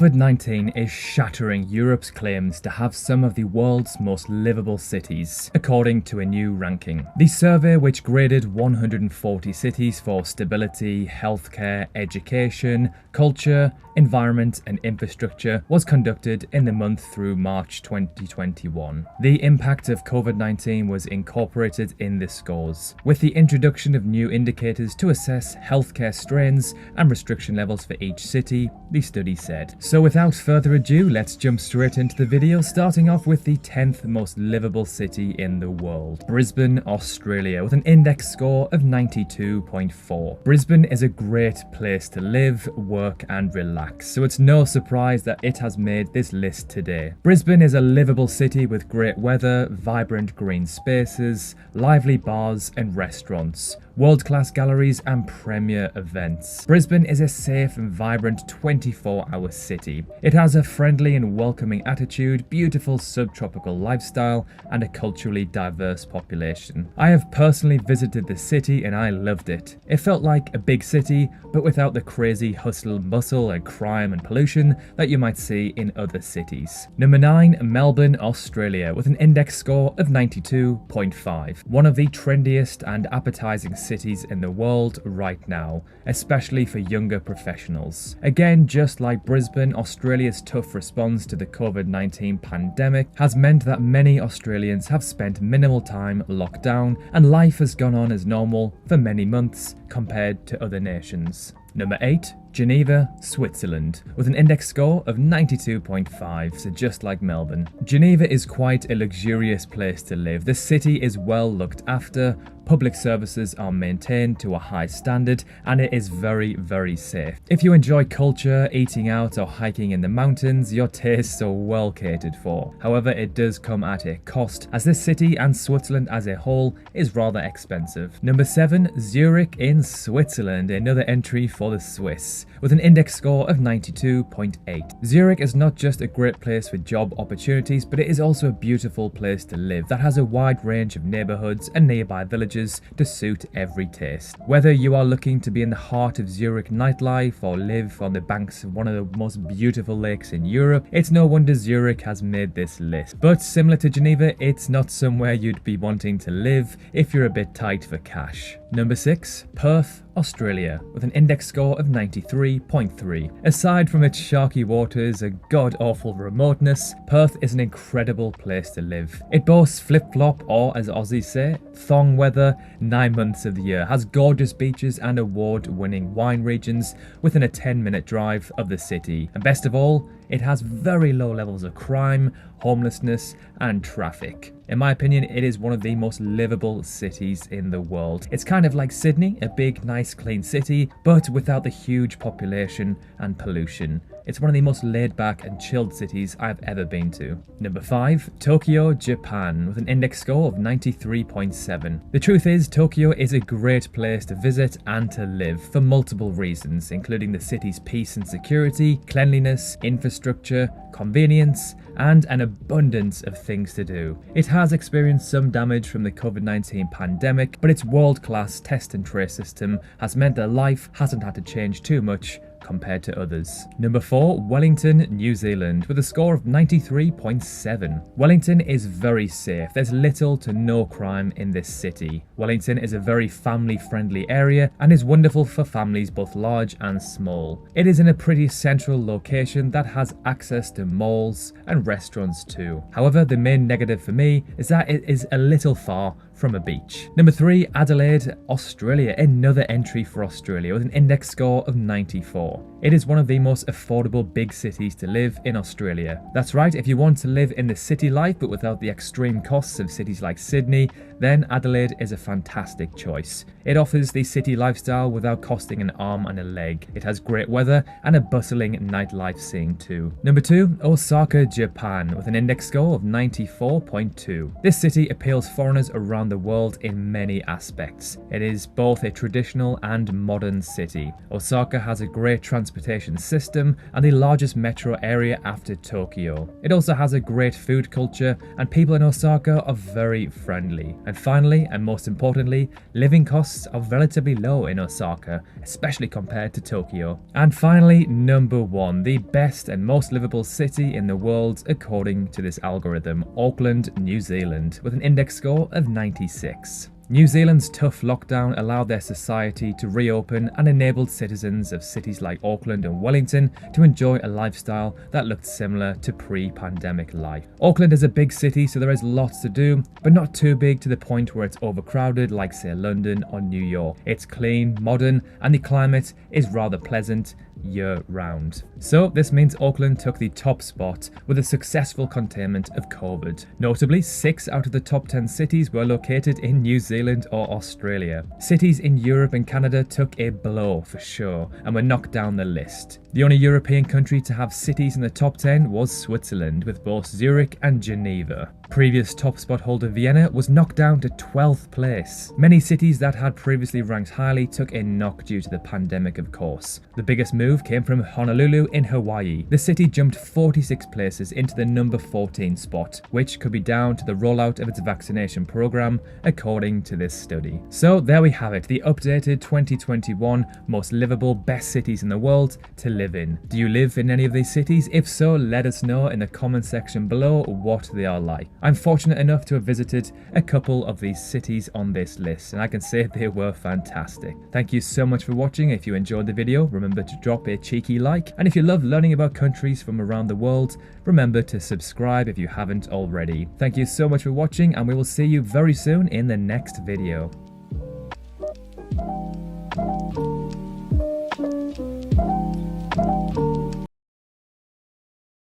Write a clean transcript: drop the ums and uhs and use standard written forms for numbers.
COVID-19 is shattering Europe's claims to have some of the world's most livable cities, according to a new ranking. The survey, which graded 140 cities for stability, healthcare, education, culture, environment and infrastructure, was conducted in the month through March 2021. The impact of COVID-19 was incorporated in the scores, with the introduction of new indicators to assess healthcare strains and restriction levels for each city, the study said. So without further ado, let's jump straight into the video, starting off with the 10th most livable city in the world, Brisbane, Australia, with an index score of 92.4. Brisbane is a great place to live, work and relax, so it's no surprise that it has made this list today. Brisbane is a livable city with great weather, vibrant green spaces, lively bars and restaurants, world-class galleries and premier events. Brisbane is a safe and vibrant 24-hour city. It has a friendly and welcoming attitude, beautiful subtropical lifestyle, and a culturally diverse population. I have personally visited the city and I loved it. It felt like a big city, but without the crazy hustle and bustle and crime and pollution that you might see in other cities. Number 9, Melbourne, Australia, with an index score of 92.5. One of the trendiest and appetizing cities in the world right now, especially for younger professionals. Again, just like Brisbane, Australia's tough response to the COVID-19 pandemic has meant that many Australians have spent minimal time locked down and life has gone on as normal for many months compared to other nations. Number 8, Geneva, Switzerland, with an index score of 92.5, so just like Melbourne. Geneva is quite a luxurious place to live. The city is well looked after, public services are maintained to a high standard, and it is very, very safe. If you enjoy culture, eating out or hiking in the mountains, your tastes are well catered for. However, it does come at a cost, as this city and Switzerland as a whole is rather expensive. Number 7, Zurich in Switzerland, another entry for the Swiss, with an index score of 92.8. Zurich is not just a great place for job opportunities, but it is also a beautiful place to live that has a wide range of neighbourhoods and nearby villages to suit every taste. Whether you are looking to be in the heart of Zurich nightlife or live on the banks of one of the most beautiful lakes in Europe, it's no wonder Zurich has made this list. But similar to Geneva, it's not somewhere you'd be wanting to live if you're a bit tight for cash. Number 6, Perth, Australia, with an index score of 93.3. Aside from its sharky waters and god-awful remoteness, Perth is an incredible place to live. It boasts flip-flop, or as Aussies say, thong weather 9 months of the year, has gorgeous beaches and award-winning wine regions within a 10-minute drive of the city. And best of all, it has very low levels of crime, homelessness and traffic. In my opinion, it is one of the most livable cities in the world. It's kind of like Sydney, a big, nice, clean city, but without the huge population and pollution. It's one of the most laid-back and chilled cities I've ever been to. Number 5, Tokyo, Japan, with an index score of 93.7. The truth is, Tokyo is a great place to visit and to live for multiple reasons, including the city's peace and security, cleanliness, infrastructure, convenience, and an abundance of things to do. It has experienced some damage from the COVID-19 pandemic, but its world-class test and trace system has meant that life hasn't had to change too much compared to others. Number 4, Wellington, New Zealand, with a score of 93.7. Wellington is very safe. There's little to no crime in this city. Wellington is a very family-friendly area and is wonderful for families both large and small. It is in a pretty central location that has access to malls and restaurants too. However, the main negative for me is that it is a little far from a beach. Number 3, Adelaide, Australia, another entry for Australia with an index score of 94. It is one of the most affordable big cities to live in Australia. That's right, if you want to live in the city life but without the extreme costs of cities like Sydney, then Adelaide is a fantastic choice. It offers the city lifestyle without costing an arm and a leg. It has great weather and a bustling nightlife scene too. Number 2, Osaka, Japan, with an index score of 94.2. This city appeals foreigners around the world in many aspects. It is both a traditional and modern city. Osaka has a great transportation system and the largest metro area after Tokyo. It also has a great food culture, and people in Osaka are very friendly. And finally, and most importantly, living costs are relatively low in Osaka, especially compared to Tokyo. And finally, number 1, the best and most livable city in the world according to this algorithm, Auckland, New Zealand, with an index score of 96. New Zealand's tough lockdown allowed their society to reopen and enabled citizens of cities like Auckland and Wellington to enjoy a lifestyle that looked similar to pre-pandemic life. Auckland is a big city, so there is lots to do, but not too big to the point where it's overcrowded like, say, London or New York. It's clean, modern, and the climate is rather pleasant year-round. So this means Auckland took the top spot with a successful containment of COVID. Notably, 6 out of the top 10 cities were located in New Zealand or Australia. Cities in Europe and Canada took a blow for sure and were knocked down the list. The only European country to have cities in the top 10 was Switzerland, with both Zurich and Geneva. Previous top spot holder Vienna was knocked down to 12th place. Many cities that had previously ranked highly took a knock due to the pandemic, of course. The biggest move came from Honolulu in Hawaii. The city jumped 46 places into the number 14 spot, which could be down to the rollout of its vaccination program, according to this study. So there we have it, the updated 2021 most livable best cities in the world to live in. Do you live in any of these cities? If so, let us know in the comment section below what they are like. I'm fortunate enough to have visited a couple of these cities on this list, and I can say they were fantastic. Thank you so much for watching. If you enjoyed the video, remember to drop a cheeky like, and if you love learning about countries from around the world, remember to subscribe if you haven't already. Thank you so much for watching, and we will see you very soon in the next video.